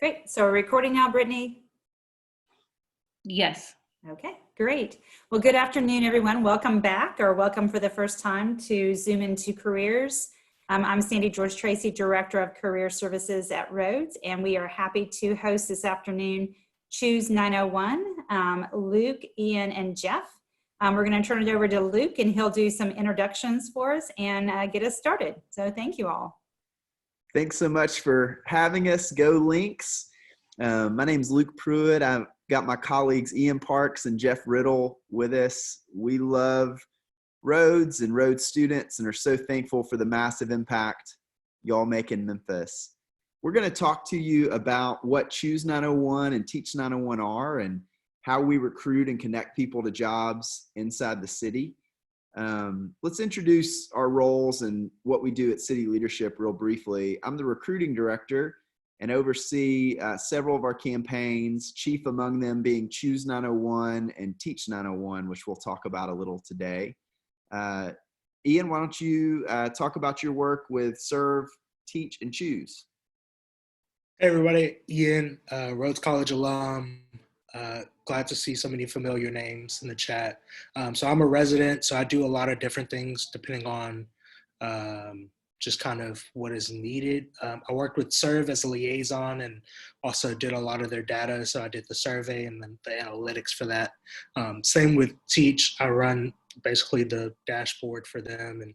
Great. So we're recording now, Brittany? Yes. Okay, great. Well, good afternoon, everyone. Welcome back, or welcome for the first time to Zoom into Careers. I'm Sandy George Tracy, Director of Career Services at Rhodes, and we are happy to host this afternoon Choose 901, Luke, Ian, and Jeff. We're going to turn it over to Luke, and he'll do some introductions for us and get us started. So thank you all. Thanks so much for having us. Go Lynx. My name's Luke Pruitt. I've got my colleagues Ian Parks and Jeff Riddle with us. We love Rhodes and Rhodes students and are so thankful for the massive impact y'all make in Memphis. We're going to talk to you about what Choose 901 and Teach 901 are and how we recruit and connect people to jobs inside the city. Let's introduce our roles and what we do at City Leadership real briefly. I'm the recruiting director and oversee several of our campaigns, chief among them being Choose 901 and Teach 901, which we'll talk about a little today. Ian, why don't you talk about your work with Serve, Teach, and Choose? Hey everybody, Ian, Rhodes College alum. Glad to see so many familiar names in the chat. So I'm a resident, so I do a lot of different things depending on just kind of what is needed. I worked with Serve as a liaison and also did a lot of their data. So I did the survey and then the analytics for that. Same with Teach. I run basically the dashboard for them and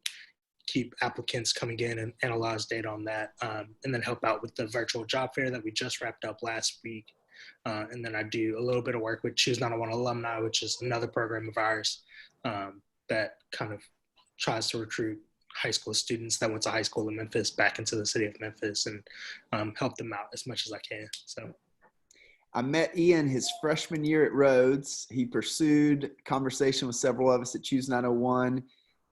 keep applicants coming in and analyze data on that. And then help out with the virtual job fair that we just wrapped up last week. And then I do a little bit of work with Choose 901 Alumni, which is another program of ours that kind of tries to recruit high school students that went to high school in Memphis back into the city of Memphis and help them out as much as I can. So I met Ian his freshman year at Rhodes. He pursued conversation with several of us at Choose 901.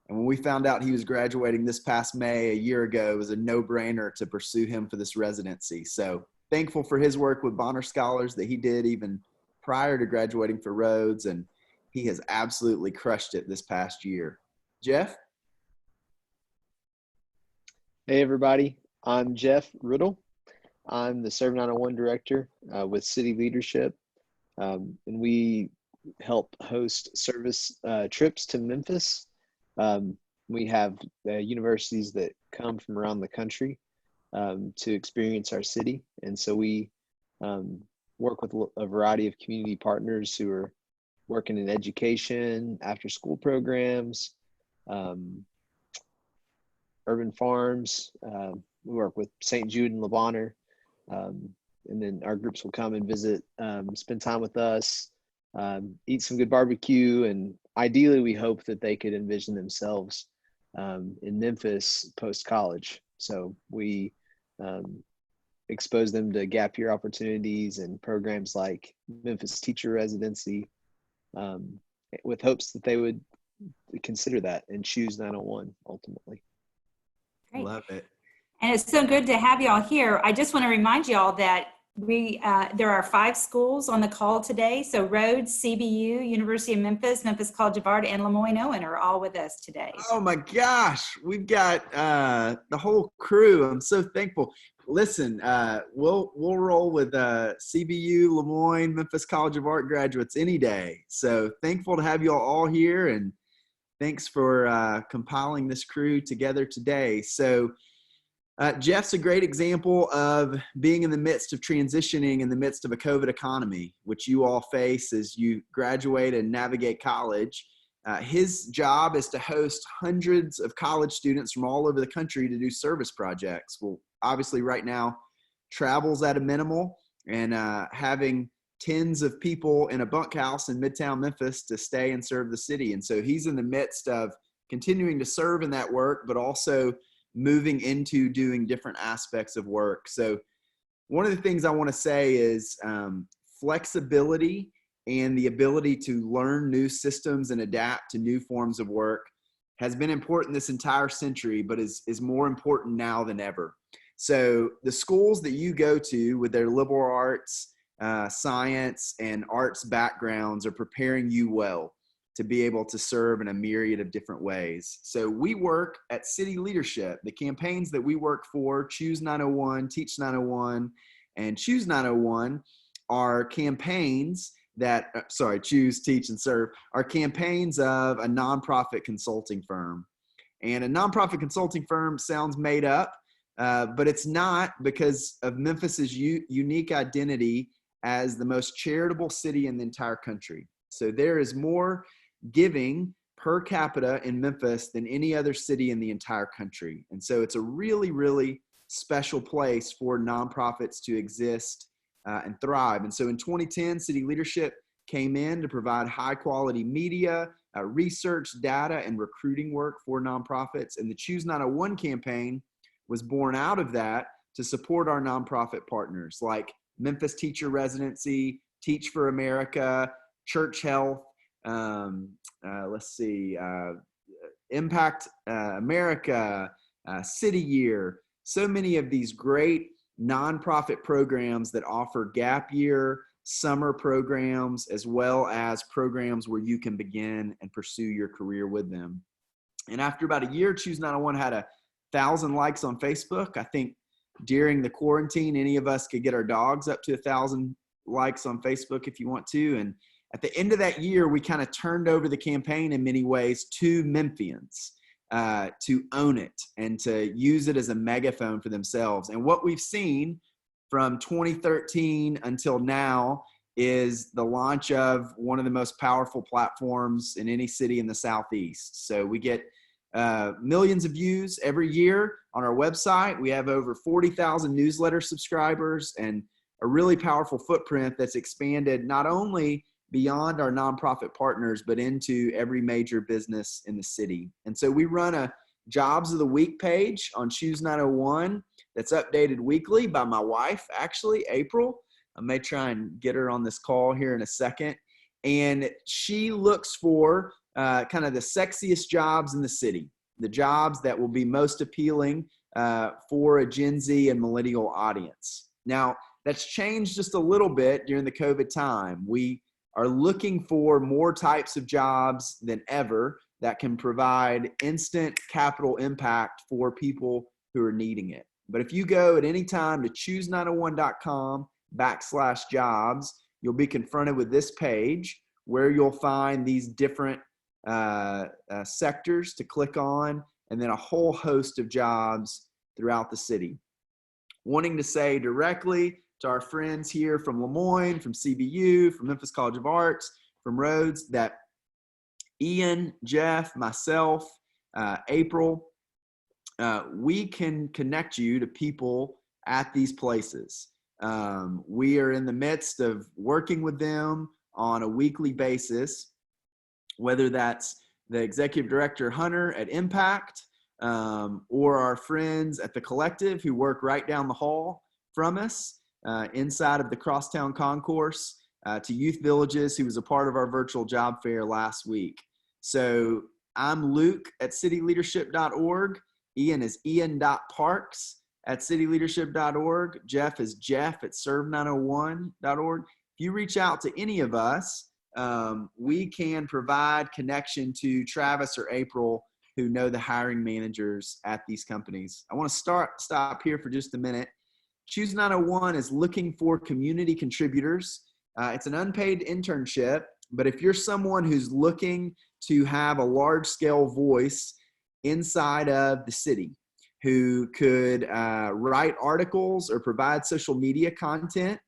And when we found out he was graduating this past May a year ago, it was a no-brainer to pursue him for this residency. So thankful for his work with Bonner Scholars that he did even prior to graduating for Rhodes, and he has absolutely crushed it this past year. Jeff? Hey everybody, I'm Jeff Riddle. I'm the Serve 901 director with City Leadership, and we help host service trips to Memphis. We have universities that come from around the country to experience our city. And so we work with a variety of community partners who are working in education, after school programs, urban farms. We work with St. Jude and Le Bonheur. And then our groups will come and visit, spend time with us, eat some good barbecue. And ideally, we hope that they could envision themselves in Memphis post-college. So we expose them to gap year opportunities and programs like Memphis Teacher Residency with hopes that they would consider that and choose 901 ultimately. Great. Love it. And it's so good to have y'all here. I just want to remind y'all that there are 5 schools on the call today. So Rhodes, CBU, University of Memphis, Memphis College of Art, and LeMoyne-Owen are all with us today. Oh my gosh, we've got the whole crew. I'm so thankful. Listen, we'll roll with CBU, Lemoyne, Memphis College of Art graduates any day. So thankful to have you all here, and thanks for compiling this crew together today. So Jeff's a great example of being in the midst of transitioning in the midst of a COVID economy, which you all face as you graduate and navigate college. His job is to host hundreds of college students from all over the country to do service projects. Well, obviously right now, travel's at a minimal, and having tens of people in a bunkhouse in Midtown Memphis to stay and serve the city. And so he's in the midst of continuing to serve in that work, but also moving into doing different aspects of work. So one of the things I want to say is flexibility and the ability to learn new systems and adapt to new forms of work has been important this entire century, but is more important now than ever. So the schools that you go to with their liberal arts, science, and arts backgrounds are preparing you well to be able to serve in a myriad of different ways. So we work at City Leadership. The campaigns that we work for, Choose 901, Teach 901, And Choose 901 are campaigns that, Choose, Teach, and Serve are campaigns of a nonprofit consulting firm. And a nonprofit consulting firm sounds made up, but it's not, because of Memphis's unique identity as the most charitable city in the entire country. So there is more giving per capita in Memphis than any other city in the entire country. And so it's a really, really special place for nonprofits to exist and thrive. And so in 2010, city leadership came in to provide high quality media, research, data, and recruiting work for nonprofits. And the Choose 901 campaign was born out of that to support our nonprofit partners like Memphis Teacher Residency, Teach for America, Church Health, Impact America, City Year, so many of these great nonprofit programs that offer gap year, summer programs, as well as programs where you can begin and pursue your career with them. And after about a year, Choose 901 had 1,000 likes on Facebook. I think during the quarantine, any of us could get our dogs up to 1,000 likes on Facebook if you want to. And at the end of that year, we kind of turned over the campaign in many ways to Memphians to own it and to use it as a megaphone for themselves. And what we've seen from 2013 until now is the launch of one of the most powerful platforms in any city in the Southeast. So we get millions of views every year on our website. We have over 40,000 newsletter subscribers and a really powerful footprint that's expanded not only beyond our nonprofit partners, but into every major business in the city. And so we run a Jobs of the Week page on Choose 901 that's updated weekly by my wife, actually, April. I may try and get her on this call here in a second. And she looks for kind of the sexiest jobs in the city, the jobs that will be most appealing for a Gen Z and millennial audience. Now, that's changed just a little bit during the COVID time. We are looking for more types of jobs than ever that can provide instant capital impact for people who are needing it. But if you go at any time to choose901.com/jobs, you'll be confronted with this page where you'll find these different sectors to click on, and then a whole host of jobs throughout the city. Wanting to say directly to our friends here from Lemoyne, from CBU, from Memphis College of Arts, from Rhodes, that Ian, Jeff, myself, April, we can connect you to people at these places. We are in the midst of working with them on a weekly basis, whether that's the executive director, Hunter, at Impact, or our friends at the Collective who work right down the hall from us inside of the Crosstown Concourse, to Youth Villages, who was a part of our virtual job fair last week. So I'm Luke at cityleadership.org. Ian is ian.parks at cityleadership.org. Jeff is Jeff at serve901.org. If you reach out to any of us, we can provide connection to Travis or April, who know the hiring managers at these companies. I want to stop here for just a minute. Choose 901 is looking for community contributors. It's an unpaid internship, but if you're someone who's looking to have a large-scale voice inside of the city, who could write articles or provide social media content,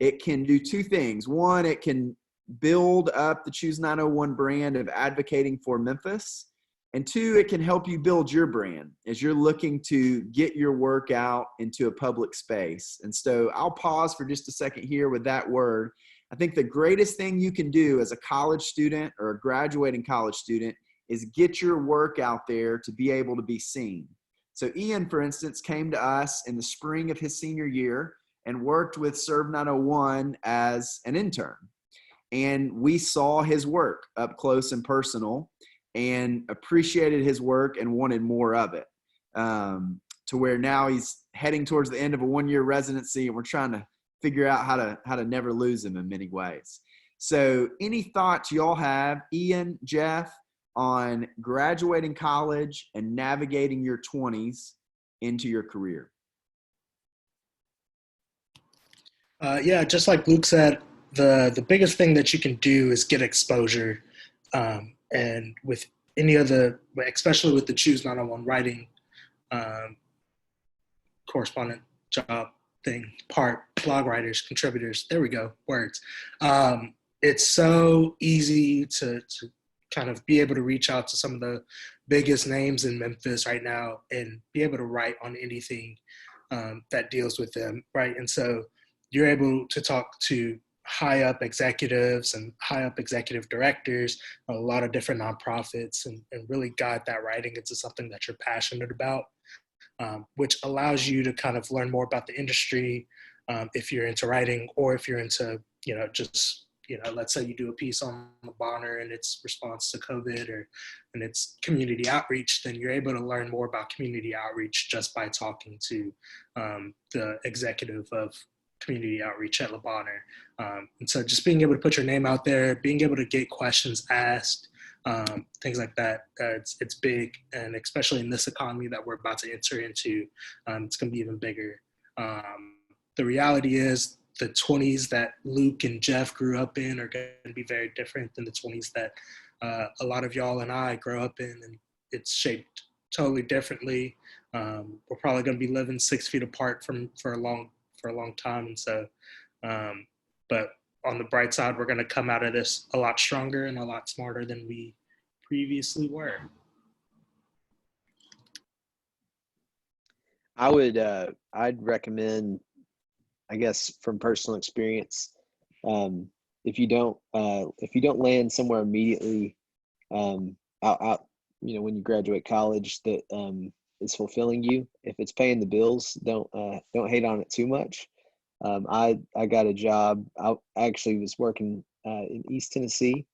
it can do two things. One, it can build up the Choose 901 brand of advocating for Memphis. And two, it can help you build your brand as you're looking to get your work out into a public space. And so I'll pause for just a second here with that word. I think the greatest thing you can do as a college student or a graduating college student is get your work out there to be able to be seen. So Ian, for instance, came to us in the spring of his senior year and worked with Serve 901 as an intern. And we saw his work up close and personal and appreciated his work and wanted more of it, to where now he's heading towards the end of a one-year residency, and we're trying to figure out how to never lose him in many ways. So any thoughts y'all have, Ian, Jeff, on graduating college and navigating your 20s into your career? Yeah, just like Luke said, the biggest thing that you can do is get exposure, and with any of the, especially with the Choose 901 writing um, correspondent job thing part, blog writers, contributors. There we go, words. It's so easy to kind of be able to reach out to some of the biggest names in Memphis right now and be able to write on anything that deals with them, right? And so you're able to talk to high up executives and high up executive directors, a lot of different nonprofits, and really guide that writing into something that you're passionate about, which allows you to kind of learn more about the industry, if you're into writing, or if you're into, just, let's say you do a piece on the Bonner and its response to COVID, and its community outreach, then you're able to learn more about community outreach just by talking to the executive of community outreach at Le Bonner. And so just being able to put your name out there, being able to get questions asked, things like that. It's big, and especially in this economy that we're about to enter into, it's going to be even bigger. The reality is the 20s that Luke and Jeff grew up in are going to be very different than the 20s that a lot of y'all and I grow up in, and it's shaped totally differently. We're probably going to be living 6 feet apart for a long time, and so, but on the bright side, we're going to come out of this a lot stronger and a lot smarter than we previously were. I'd recommend, I guess, from personal experience, um, if you don't land somewhere immediately, out, when you graduate college that is fulfilling you, if it's paying the bills, don't hate on it too much. I got a job. I actually was working in East Tennessee,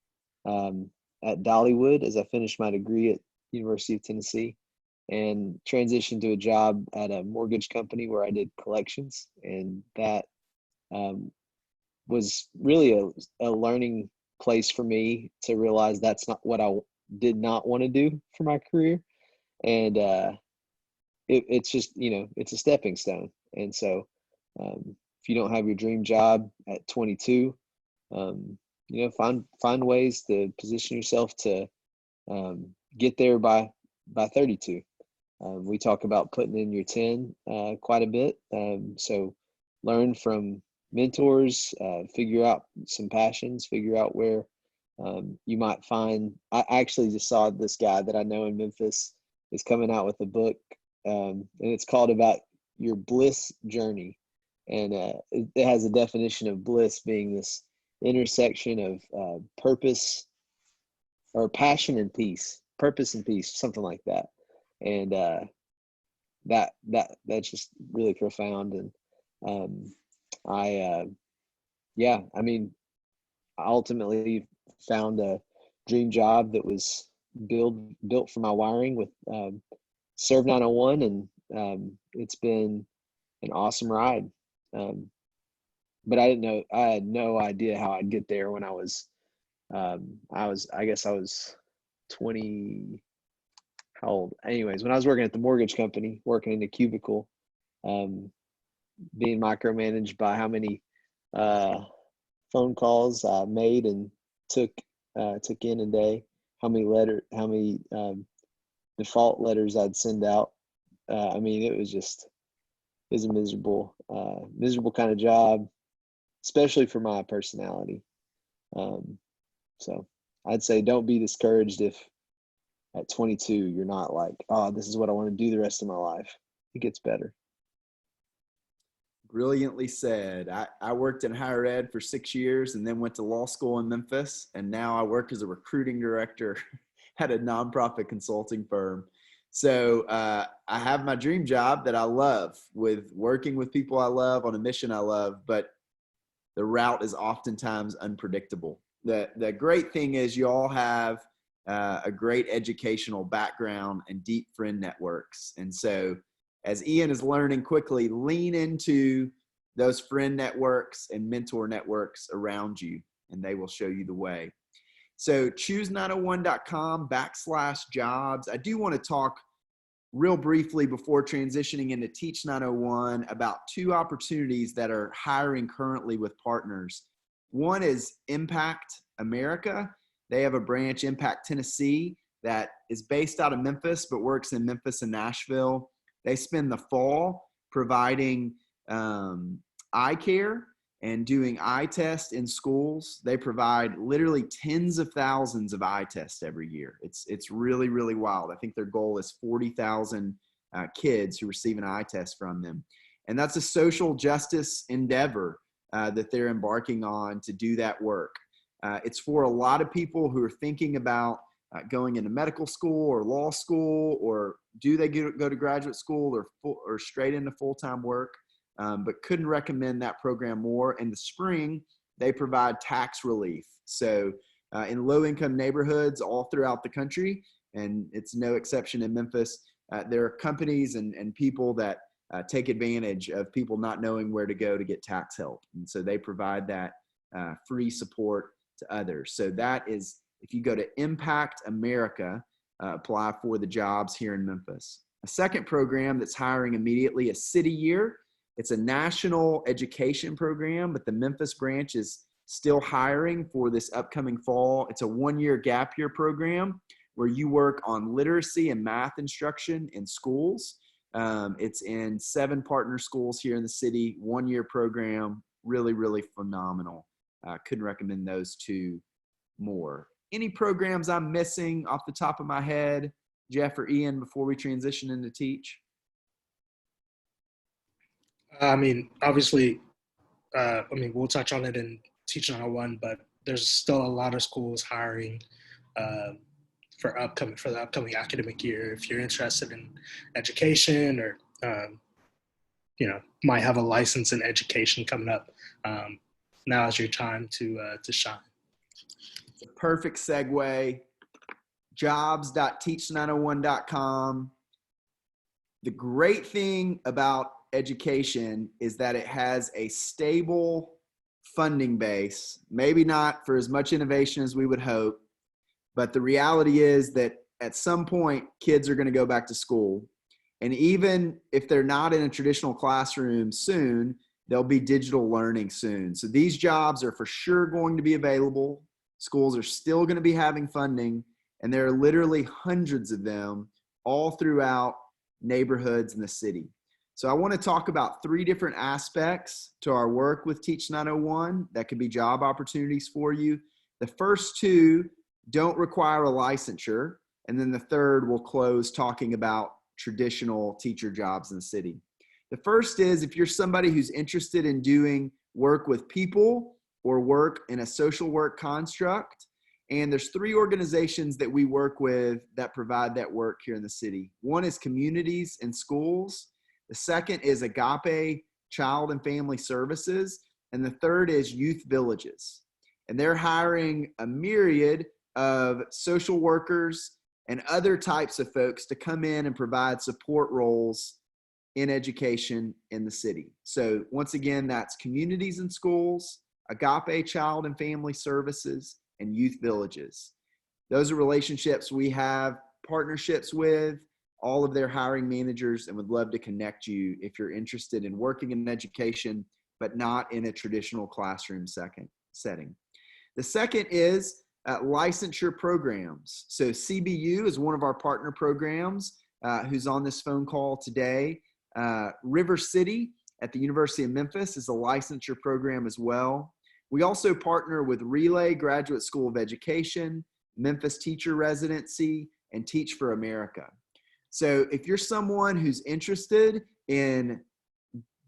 at Dollywood, as I finished my degree at University of Tennessee, and transitioned to a job at a mortgage company where I did collections, and that um, was really a learning place for me to realize that's not what I did not want to do for my career, and it's just, it's a stepping stone. And so, if you don't have your dream job at 22, um, find ways to position yourself to get there by 32. We talk about putting in your 10 quite a bit. So learn from mentors, figure out some passions, figure out where you might find. I actually just saw this guy that I know in Memphis is coming out with a book, and it's called About Your Bliss Journey. And it has a definition of bliss being this intersection of purpose or passion and peace, purpose and peace, something like that. And that's just really profound. And I yeah, I mean, I ultimately found a dream job that was built for my wiring with Serve 901, and it's been an awesome ride. But I had no idea how I'd get there when I guess I was 20, how old? Anyways, when I was working at the mortgage company, working in a cubicle, being micromanaged by how many phone calls I made and took in a day, how many default letters I'd send out. I mean, it was a miserable kind of job, especially for my personality. So I'd say don't be discouraged if at 22 you're not like, oh, this is what I want to do the rest of my life. It gets better. Brilliantly said. I worked in higher ed for 6 years and then went to law school in Memphis. And now I work as a recruiting director at a nonprofit consulting firm. So I have my dream job that I love, with working with people I love on a mission I love, but the route is oftentimes unpredictable. The great thing is you all have a great educational background and deep friend networks. And so as Ian is learning quickly, lean into those friend networks and mentor networks around you, and they will show you the way. So choose901.com/jobs. I do want to talk real briefly before transitioning into Teach 901 about two opportunities that are hiring currently with partners. One is Impact America. They have a branch, Impact Tennessee, that is based out of Memphis, but works in Memphis and Nashville. They spend the fall providing eye care and doing eye tests in schools. They provide literally tens of thousands of eye tests every year. It's really, really wild. I think their goal is 40,000 kids who receive an eye test from them. And that's a social justice endeavor that they're embarking on to do that work. It's for a lot of people who are thinking about going into medical school or law school, or do they go to graduate school or straight into full-time work, but couldn't recommend that program more. In the spring, they provide tax relief. So in low-income neighborhoods all throughout the country, and it's no exception in Memphis, there are companies and people that take advantage of people not knowing where to go to get tax help. And so they provide that free support to others. So that is, if you go to Impact America, apply for the jobs here in Memphis. A second program that's hiring immediately is City Year. It's a national education program, but the Memphis branch is still hiring for this upcoming fall. It's a one-year gap year program where you work on literacy and math instruction in schools. It's in 7 partner schools here in the city, one-year program, really, really phenomenal. Couldn't recommend those two more. Any programs I'm missing off the top of my head, Jeff or Ian, before we transition into Teach? I mean, obviously, we'll touch on it in Teach 901, but there's still a lot of schools hiring for the upcoming academic year. If you're interested in education or, might have a license in education coming up, now is your time to shine. It's a perfect segue. Jobs.teach901.com. The great thing about education is that it has a stable funding base, maybe not for as much innovation as we would hope, but the reality is that at some point kids are going to go back to school. And even if they're not in a traditional classroom soon, there'll be digital learning soon. So these jobs are for sure going to be available. Schools are still going to be having funding, and there are literally hundreds of them all throughout neighborhoods in the city. So I want to talk about 3 different aspects to our work with Teach 901 that could be job opportunities for you. The first 2 don't require a licensure, and then the third will close talking about traditional teacher jobs in the city. The first is if you're somebody who's interested in doing work with people or work in a social work construct, and there's 3 organizations that we work with that provide that work here in the city. One is Communities and Schools. The second is Agape Child and Family Services. And the third is Youth Villages. And they're hiring a myriad of social workers and other types of folks to come in and provide support roles in education in the city. So once again, that's Communities and Schools, Agape Child and Family Services, and Youth Villages. Those are relationships we have partnerships with all of their hiring managers, and would love to connect you if you're interested in working in education, but not in a traditional classroom setting. The second is licensure programs. So CBU is one of our partner programs who's on this phone call today. River City at the University of Memphis is a licensure program as well. We also partner with Relay Graduate School of Education, Memphis Teacher Residency, and Teach for America. So if you're someone who's interested in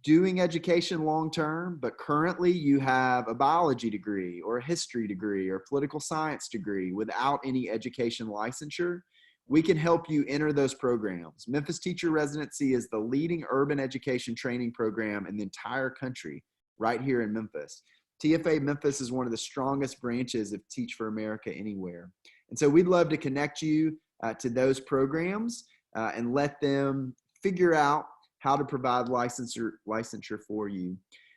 doing education long-term, but currently you have a biology degree or a history degree or political science degree without any education licensure, we can help you enter those programs. Memphis Teacher Residency is the leading urban education training program in the entire country, right here in Memphis. TFA Memphis is one of the strongest branches of Teach for America anywhere. And so we'd love to connect you to those programs and let them figure out how to provide licensure for you.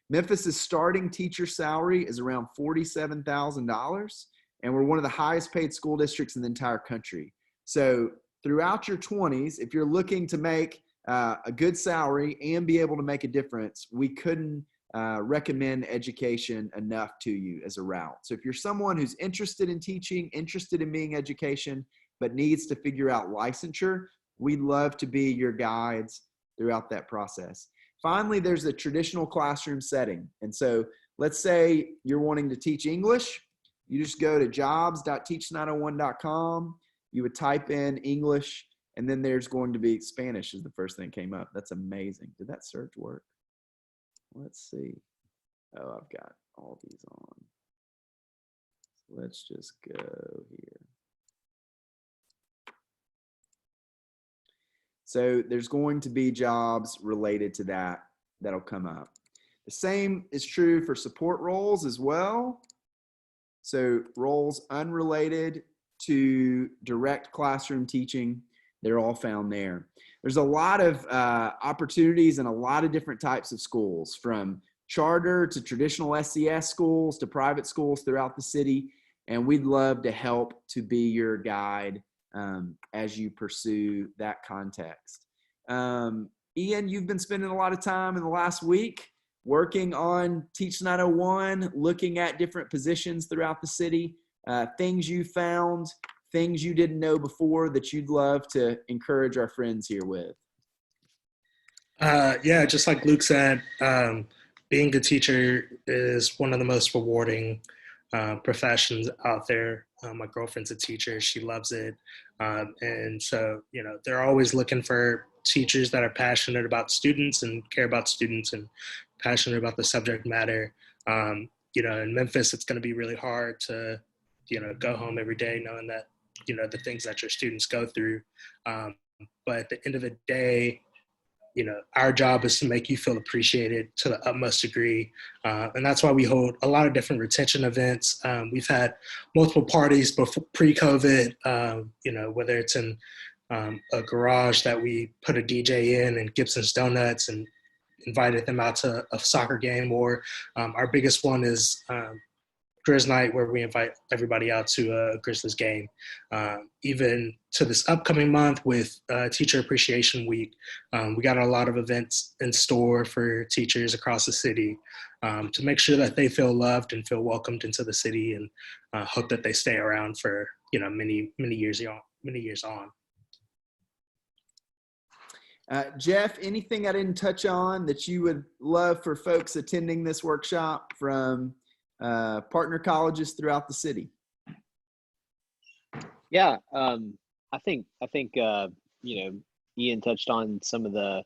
Memphis's starting teacher salary is around $47,000, and we're one of the highest paid school districts in the entire country. So throughout your 20s, if you're looking to make a good salary and be able to make a difference, we couldn't recommend education enough to you as a route. So if you're someone who's interested in teaching, interested in being education, but needs to figure out licensure, we'd love to be your guides throughout that process. Finally, there's the traditional classroom setting. And so let's say you're wanting to teach English. You just go to jobs.teach901.com. You would type in English, and then there's going to be Spanish is the first thing that came up. That's amazing. Did that search work? Let's see. Oh, I've got all these on. So let's just go here. So there's going to be jobs related to that that'll come up. The same is true for support roles as well. So roles unrelated to direct classroom teaching, they're all found there. There's a lot of opportunities in a lot of different types of schools, from charter to traditional SCS schools to private schools throughout the city. And we'd love to help to be your guide as you pursue that context. Ian, you've been spending a lot of time in the last week working on Teach 901, looking at different positions throughout the city, things you found, things you didn't know before that you'd love to encourage our friends here with. Yeah, just like Luke said, being a teacher is one of the most rewarding professions out there. My girlfriend's a teacher. She loves it. And so, you know, they're always looking for teachers that are passionate about students and care about students and passionate about the subject matter. You know, in Memphis, it's going to be really hard to, you know, go home every day knowing that, you know, the things that your students go through. But at the end of the day, you know, our job is to make you feel appreciated to the utmost degree. And that's why we hold a lot of different retention events. We've had multiple parties before pre-COVID, you know, whether it's in a garage that we put a DJ in and Gibson's Donuts and invited them out to a soccer game, or our biggest one is Grizz Night, where we invite everybody out to a Grizzlies game. Even to this upcoming month with Teacher Appreciation Week, we got a lot of events in store for teachers across the city to make sure that they feel loved and feel welcomed into the city, and hope that they stay around for, you know, many years on. Jeff, anything I didn't touch on that you would love for folks attending this workshop from partner colleges throughout the city? Yeah, I think you know, Ian touched on some of the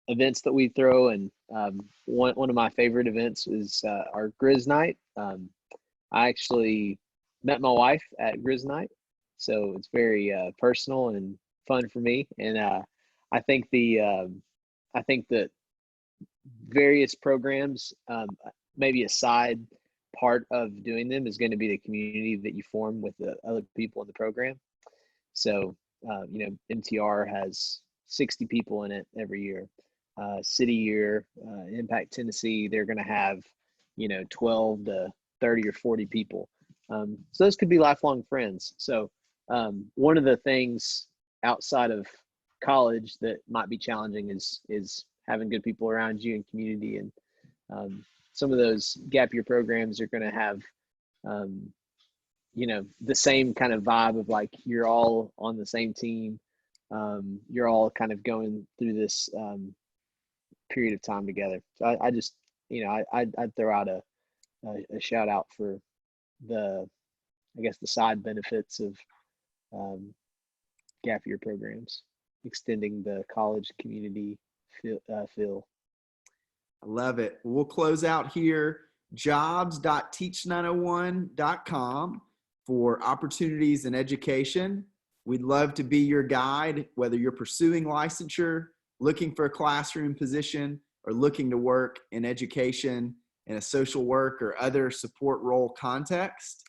events that we throw, and one of my favorite events is our Grizz Night. I actually met my wife at Grizz Night, so it's very personal and fun for me. And I think that various programs, maybe a side part of doing them is going to be the community that you form with the other people in the program. So, you know, MTR has 60 people in it every year. City Year, Impact Tennessee, they're going to have, you know, 12 to 30 or 40 people. So those could be lifelong friends. So one of the things outside of college that might be challenging is having good people around you in community. And some of those gap year programs are going to have, you know, the same kind of vibe of like, you're all on the same team. You're all kind of going through this period of time together. So I just, you know, I'd throw out a shout out for the side benefits of gap year programs, extending the college community feel. I love it. We'll close out here. Jobs.teach901.com for opportunities in education. We'd love to be your guide, whether you're pursuing licensure, looking for a classroom position, or looking to work in education in a social work or other support role context.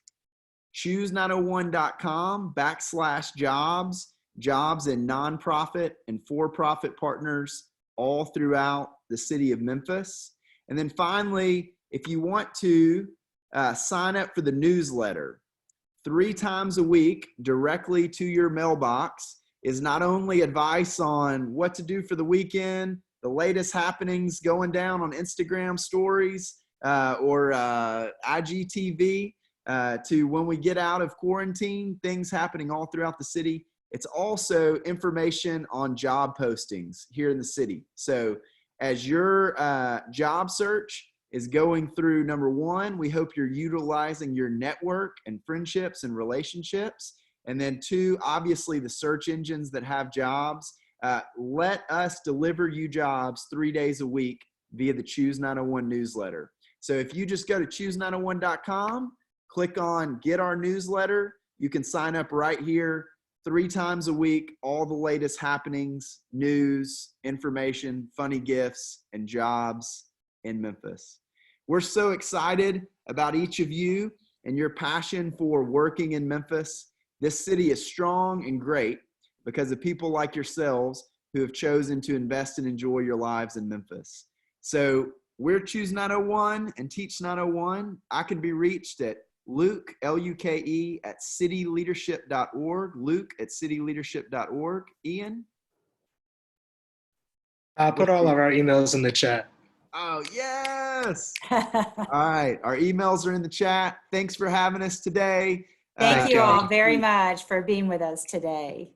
Choose901.com/jobs, jobs in nonprofit and for-profit partners all throughout the city of Memphis. And then finally, if you want to sign up for the newsletter 3 times a week directly to your mailbox is not only advice on what to do for the weekend, the latest happenings going down on Instagram stories or IGTV, to when we get out of quarantine, things happening all throughout the city. It's also information on job postings here in the city. So as your job search is going through, number one, we hope you're utilizing your network and friendships and relationships. And then 2, obviously the search engines that have jobs. Let us deliver you jobs 3 days a week via the Choose 901 newsletter. So if you just go to choose901.com, click on Get Our Newsletter, you can sign up right here 3 times a week, all the latest happenings, news, information, funny gifts, and jobs in Memphis. We're so excited about each of you and your passion for working in Memphis. This city is strong and great because of people like yourselves who have chosen to invest and enjoy your lives in Memphis. So we're Choose 901 and Teach 901. I can be reached at Luke, L-U-K-E, at cityleadership.org. Luke at cityleadership.org. Ian? I'll put all of our emails in the chat. Oh, yes. All right. Our emails are in the chat. Thanks for having us today. Thank you you. all very much for being with us today.